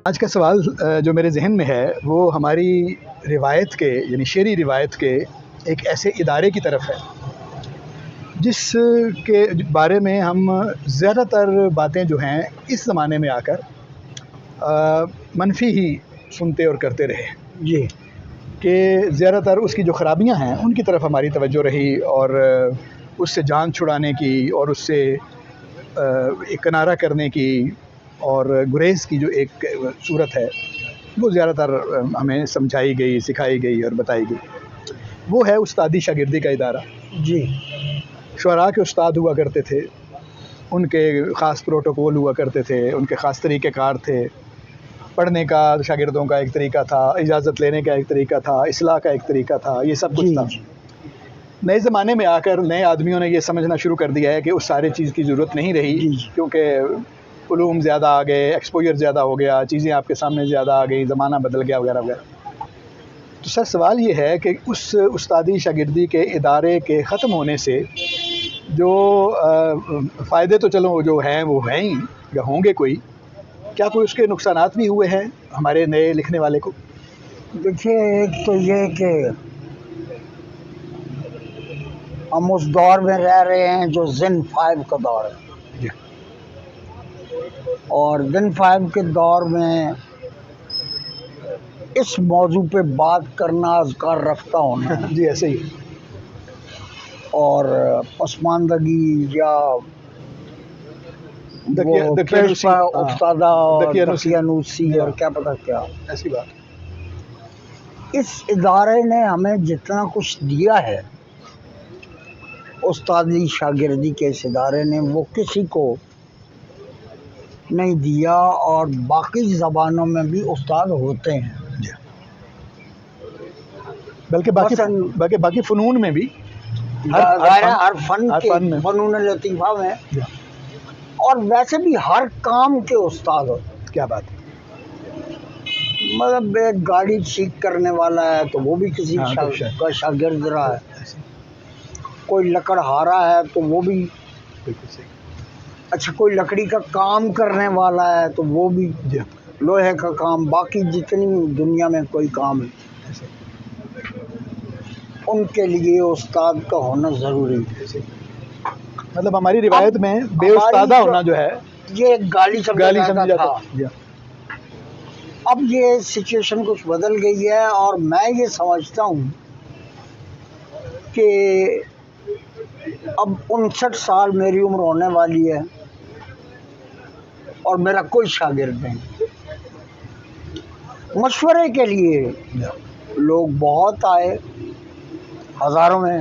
آج کا سوال جو میرے ذہن میں ہے وہ ہماری روایت کے یعنی شعری روایت کے ایک ایسے ادارے کی طرف ہے جس کے بارے میں ہم زیادہ تر باتیں جو ہیں اس زمانے میں آ کر منفی ہی سنتے اور کرتے رہے جی کہ زیادہ تر اس کی جو خرابیاں ہیں ان کی طرف ہماری توجہ رہی اور اس سے جان چھڑانے کی اور اس سے ایک کنارہ کرنے کی اور گریز کی جو ایک صورت ہے وہ زیادہ تر ہمیں سمجھائی گئی، سکھائی گئی اور بتائی گئی۔ وہ ہے استادی شاگردی کا ادارہ۔ جی شعراء کے استاد ہوا کرتے تھے، ان کے خاص پروٹوکول ہوا کرتے تھے، ان کے خاص طریقہ کار تھے، پڑھنے کا شاگردوں کا ایک طریقہ تھا، اجازت لینے کا ایک طریقہ تھا، اصلاح کا ایک طریقہ تھا، یہ سب کچھ تھا۔ نئے زمانے میں آ کر نئے آدمیوں نے یہ سمجھنا شروع کر دیا ہے کہ اس سارے چیز کی ضرورت نہیں رہی، کیونکہ علوم زیادہ آ گئے، ایکسپوجر زیادہ ہو گیا، چیزیں آپ کے سامنے زیادہ آ گئی، زمانہ بدل گیا وغیرہ وغیرہ۔ تو سر سوال یہ ہے کہ اس استادی شاگردی کے ادارے کے ختم ہونے سے جو فائدے تو چلو جو ہیں وہ ہیں ہی یا ہوں گے، کیا کوئی اس کے نقصانات بھی ہوئے ہیں ہمارے نئے لکھنے والے کو؟ دیکھیے، ایک تو یہ کہ ہم اس دور میں رہ رہے ہیں جو زن 5 کا دور ہے، جی اور زن 5 کے دور میں اس موضوع پہ بات کرنا اذکار رفتہ ہونا جی ایسے ہی اور پسماندگی یا افتادہ اور دقیانوسی اور کیا پتہ کیا ایسی بات۔ اس ادارے نے ہمیں جتنا کچھ دیا ہے، استادی شاگردی کے اس ادارے نے وہ کسی کو نہیں دیا، اور باقی زبانوں میں بھی استاد ہوتے ہیں، بلکہ باقی فنون میں بھی ہر فن کے فنون لطیفہ میں، اور ویسے بھی ہر کام کے استاد ہوتے ہیں۔ کیا بات ہے، مطلب ایک گاڑی ٹھیک کرنے والا ہے تو وہ بھی کسی کا شاگرد رہا ہے، کوئی لکڑ ہارا ہے تو وہ بھی، اچھا کوئی لکڑی کا کام کرنے والا ہے تو وہ بھی لوہے کا کام، باقی جتنی دنیا میں کوئی کام ہے ان کے لیے استاد کا ہونا ضروری ہے۔ مطلب ہماری روایت میں بے استادہ ہونا جو ہے یہ ایک گالی سمجھا جاتا تھا۔ جی اب یہ سچویشن کچھ بدل گئی ہے، اور میں یہ سمجھتا ہوں کہ اب 59 سال میری عمر ہونے والی ہے اور میرا کوئی شاگرد نہیں۔ مشورے کے لیے لوگ بہت آئے، ہزاروں میں،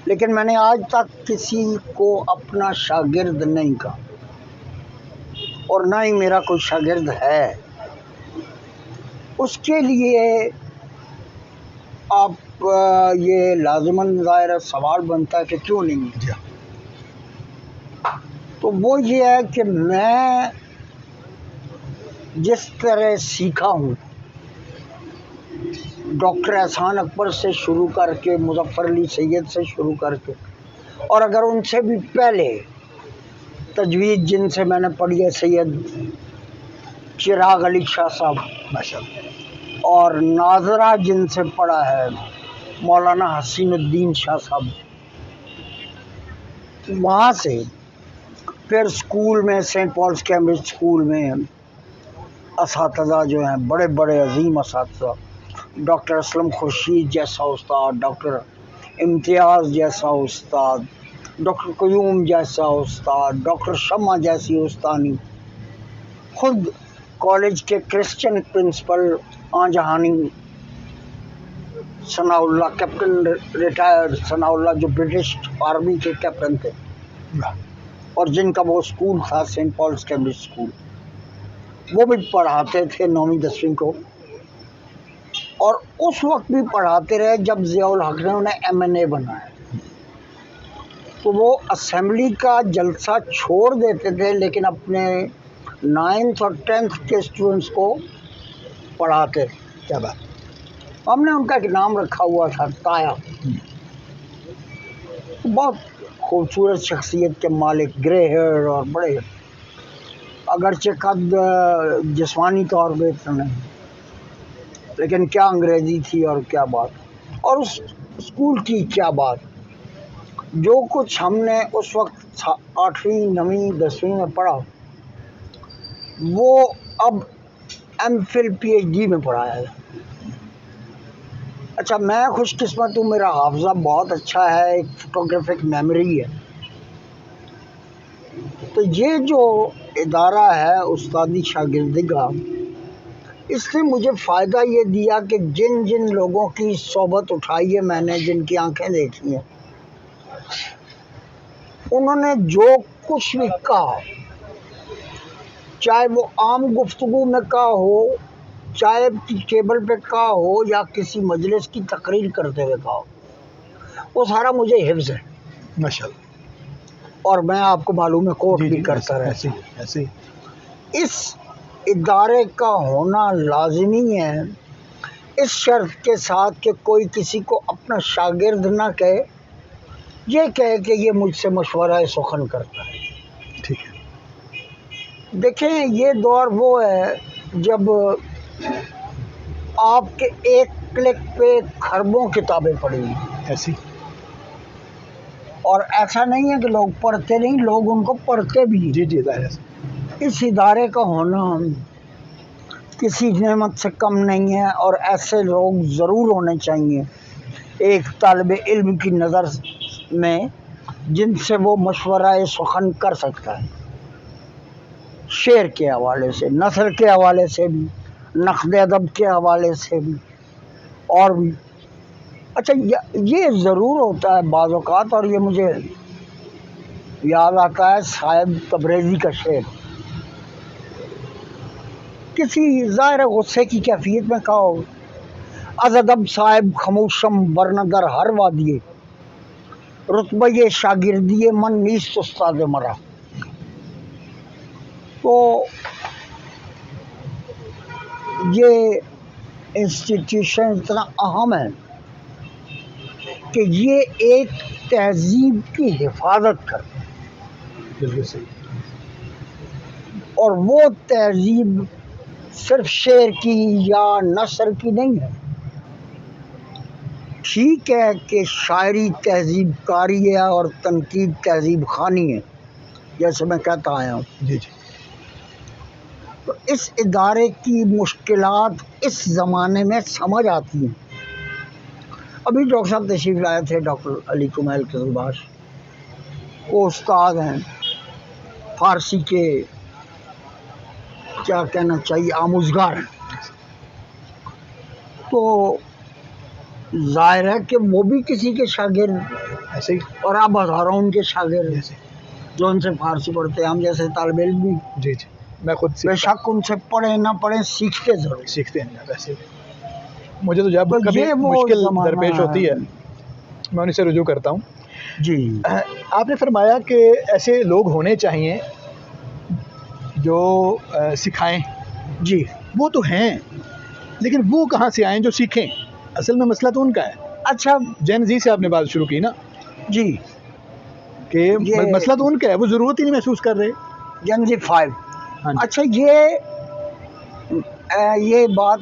لیکن میں نے آج تک کسی کو اپنا شاگرد نہیں کہا، اور نہ ہی میرا کوئی شاگرد ہے۔ اس کے لیے آپ یہ لازماً ظاہر سوال بنتا ہے کہ کیوں نہیں؟ تو وہ یہ ہے کہ میں جس طرح سیکھا ہوں، ڈاکٹر احسان اکبر سے شروع کر کے، مظفر علی سید سے شروع کر کے، اور اگر ان سے بھی پہلے تجوید جن سے میں نے پڑھی ہے، سید چراغ علی شاہ صاحب ماشاءاللہ، اور ناظرہ جن سے پڑھا ہے مولانا حسین الدین شاہ صاحب، وہاں سے پھر اسکول میں سینٹ پالس کیمبرج اسکول میں اساتذہ جو ہیں، بڑے بڑے عظیم اساتذہ، ڈاکٹر اسلم خورشید جیسا استاد، ڈاکٹر امتیاز جیسا استاد، ڈاکٹر قیوم جیسا استاد، ڈاکٹر شمع جیسی استانی، خود کالج کے کرسچن پرنسپل آن جہانی ثناء اللہ، کیپٹن ریٹائرڈ ثناء اللہ، جو برٹش آرمی کے کیپٹن تھے، اور جن کا وہ اسکول تھا سینٹ پالس کیمبرج اسکول، وہ بھی پڑھاتے تھے 9ویں 10ویں کو، اور اس وقت بھی پڑھاتے رہے جب ضیاء الحق نے انہیں MNA بنایا۔ تو وہ اسمبلی کا جلسہ چھوڑ دیتے تھے، لیکن اپنے 9th اور 10th کے اسٹوڈنٹس کو پڑھاتے تھے۔ کیا بات، ہم نے ان کا ایک نام رکھا ہوا تھا تایا، بہت خوبصورت شخصیت کے مالک، گرے ہیئر اور بڑے اگرچہ قد جسمانی طور پہ اتنا نہیں، لیکن کیا انگریزی تھی اور کیا بات، اور اس اسکول کی کیا بات، جو کچھ ہم نے اس وقت 8ویں 9ویں 10ویں میں پڑھا وہ اب M Phil P H D میں پڑھایا ہے۔ اچھا میں خوش قسمت ہوں، میرا حافظہ بہت اچھا ہے، ایک فوٹوگرافک میموری ہے۔ تو یہ جو ادارہ ہے استادی شاگردی کا، اس نے مجھے فائدہ یہ دیا کہ جن جن لوگوں کی صحبت اٹھائی ہے میں نے، جن کی آنکھیں دیکھی ہیں، انہوں نے جو کچھ بھی کہا، چاہے وہ عام گفتگو میں کہا ہو، چاہے ٹیبل پہ کہا ہو، یا کسی مجلس کی تقریر کرتے ہوئے کہا ہو، وہ سارا مجھے حفظ ہے، ماشاء اللہ۔ اور میں آپ کو معلوم ہے کوٹ بھی کرتا رہتا ہوں۔ ایسے ہی اس ادارے کا ہونا لازمی ہے، اس شرط کے ساتھ کہ کوئی کسی کو اپنا شاگرد نہ کہے، یہ کہے کہ یہ مجھ سے مشورہ سخن کرتا ہے۔ ٹھیک ہے۔ دیکھیں یہ دور وہ ہے جب آپ کے ایک کلک پہ خربوں کتابیں پڑھی ہیں، ایسی اور ایسا نہیں ہے کہ لوگ پڑھتے نہیں، لوگ ان کو پڑھتے بھی ہیں۔ جی ظاہر ہے۔ اس ادارے کا ہونا کسی نعمت سے کم نہیں ہے، اور ایسے لوگ ضرور ہونے چاہیے ایک طالب علم کی نظر میں جن سے وہ مشورہ سخن کر سکتا ہے، شعر کے حوالے سے، نثر کے حوالے سے بھی، نقد ادب کے حوالے سے بھی، اور بھی۔ اچھا یہ ضرور ہوتا ہے بعض اوقات، اور یہ مجھے یاد آتا ہے صاحب تبریزی کا شعر، کسی ظاہر غصے کی کیفیت میں کہا ہو، از ادب صاحب خموشم ورنہ در ہر وادیے، رتبہ شاگردی من نیست استاد مرا۔ تو یہ انسٹیٹیوشن اتنا اہم ہے کہ یہ ایک تہذیب کی حفاظت کرتا ہے، بالکل صحیح۔ اور وہ تہذیب صرف شعر کی یا نثر کی نہیں ہے۔ ٹھیک ہے کہ شاعری تہذیب کاری ہے اور تنقید تہذیب خوانی ہے، جیسے میں کہتا آیا ہوں۔ جی تو اس ادارے کی مشکلات اس زمانے میں سمجھ آتی ہیں۔ ابھی ڈاکٹر صاحب تشریف لائے تھے، ڈاکٹر علی کمیل قزلباش، وہ استاد ہیں، فارسی کے کیا کہنا چاہیے آموزگار ہیں۔ تو ظاہر ہے کہ وہ بھی کسی کے شاگرد، ایسے ہی اور آپ ہزاروں ان کے شاگرد جو ان سے فارسی پڑھتے ہیں، ہم جیسے طالب علم بھی جی میں خود بے شک ان سے پڑھیں نہ پڑھیں سیکھتے ضرور، سیکھتے ہیں۔ ویسے مجھے تو جب تو کبھی یہ وہ مشکل زمانہ درپیش ہوتی ہے میں ان سے رجوع کرتا ہوں۔ جی آپ نے فرمایا کہ ایسے لوگ ہونے چاہیے جو سکھائیں، جی وہ تو ہیں، لیکن وہ کہاں سے آئیں جو سیکھیں؟ اصل میں مسئلہ تو ان کا ہے۔ اچھا جین زی سے آپ نے بات شروع کی نا، جی کہ مسئلہ تو ان کا ہے، وہ ضرورت ہی نہیں محسوس کر رہے۔ جنزی 5۔ ہاں جی۔ اچھا یہ بات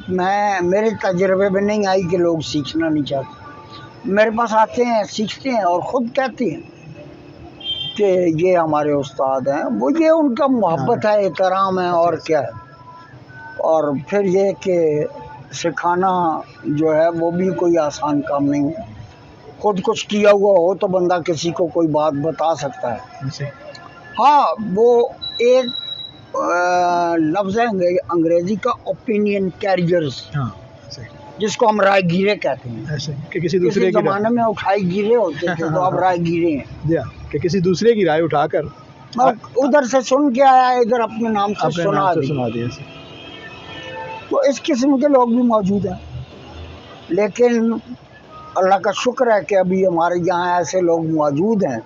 میرے تجربے میں نہیں آئی کہ لوگ سیکھنا نہیں چاہتے، میرے پاس آتے ہیں سیکھتے ہیں اور خود کہتے ہیں کہ یہ ہمارے استاد ہیں، وہ یہ ان کا محبت ہے، احترام ہے، اور کیا ہے۔ اور پھر یہ کہ سکھانا جو ہے وہ بھی کوئی آسان کام نہیں ہے، خود کچھ کیا ہوا ہو تو بندہ کسی کو کوئی بات بتا سکتا ہے۔ ہاں وہ ایک لفظ ہے انگریزی کا اوپینین کیریئرز، جس کو ہم رائے گیرے کہتے ہیں، کہ کسی دوسرے کی زمانے میں اٹھائی گیرے ہوتے تھے تو اب رائے گیرے ہیں، جی ہاں، کہ کسی دوسرے کی رائے اٹھا کر ادھر سے سن کے آیا ادھر اپنے نام سے سنا دیا۔ تو اس قسم کے لوگ بھی موجود ہیں، لیکن اللہ کا شکر ہے کہ ابھی ہمارے یہاں ایسے لوگ موجود ہیں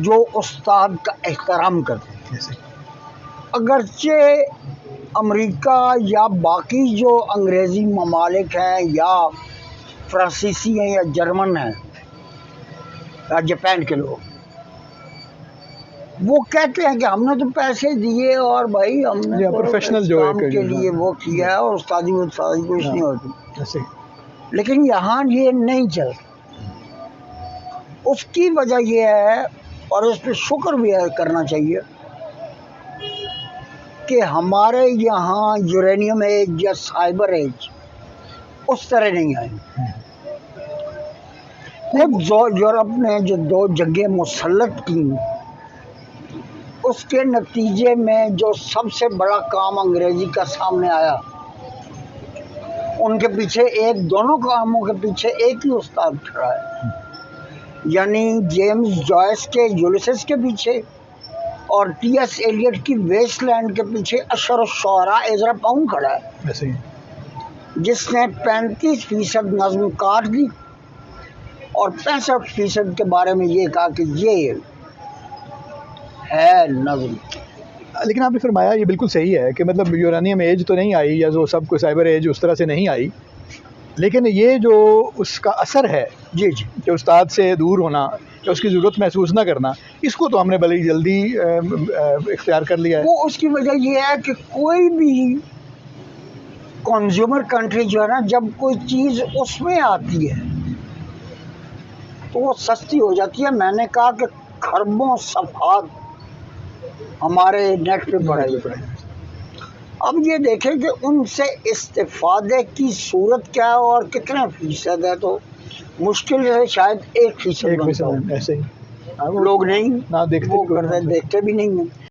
جو استاد کا احترام کرتے ہیں۔ اگرچہ امریکہ یا باقی جو انگریزی ممالک ہیں یا فرانسیسی ہیں یا جرمن ہیں یا جاپان کے لوگ، وہ کہتے ہیں کہ ہم نے تو پیسے دیے اور بھائی ہم نے یا تو professional اس جو ہے کام کہ کے جو- لیے وہ کیا ہے اور استادی کچھ نہیں ہوتی. ایسے لیکن یہاں یہ نہیں چل. اس کی وجہ یہ ہے اور اس پہ شکر بھی کرنا چاہیے کہ ہمارے یہاں یورینیم ایج یا سائبر ایج اس طرح نہیں آئی. خود یورپ نے جو 2 جنگیں مسلط کی اس کے نتیجے میں جو سب سے بڑا کام انگریزی کا سامنے آیا ان کے پیچھے دونوں کاموں کے پیچھے ایک ہی استاد کھڑا ہے، یعنی جیمز جوائس کے یولیسس کے پیچھے اور ٹی ایس ایلیٹ کی ویسٹ لینڈ کے پیچھے اشر الشعراء ایزرا پاؤنگ کھڑا ہے، ایسے جس نے 35% نظم کاٹ دی اور 65% کے بارے میں یہ کہا کہ یہ ہے نظم. لیکن آپ نے فرمایا یہ بالکل صحیح ہے کہ مطلب یورانیم ایج تو نہیں آئی یا جو سب کو سائبر ایج اس طرح سے نہیں آئی، لیکن یہ جو اس کا اثر ہے جی جی کہ استاد سے دور ہونا یا اس کی ضرورت محسوس نہ کرنا، اس کو تو ہم نے بڑی جلدی اختیار کر لیا ہے. وہ اس کی وجہ یہ ہے کہ کوئی بھی کنزیومر کنٹری جو ہے نا، جب کوئی چیز اس میں آتی ہے تو وہ سستی ہو جاتی ہے. میں نے کہا کہ خربوں صفحات ہمارے نیٹ پہ پڑے. اب یہ دیکھیں کہ ان سے استفادے کی صورت کیا ہے اور کتنے فیصد ہے، تو مشکل ہے شاید 1% ایک بنتا ہو. ایسے ہی لوگ نہیں نہ دیکھتے وہ بھی کوئی کرتے نہیں. دیکھتے بھی نہیں ہیں.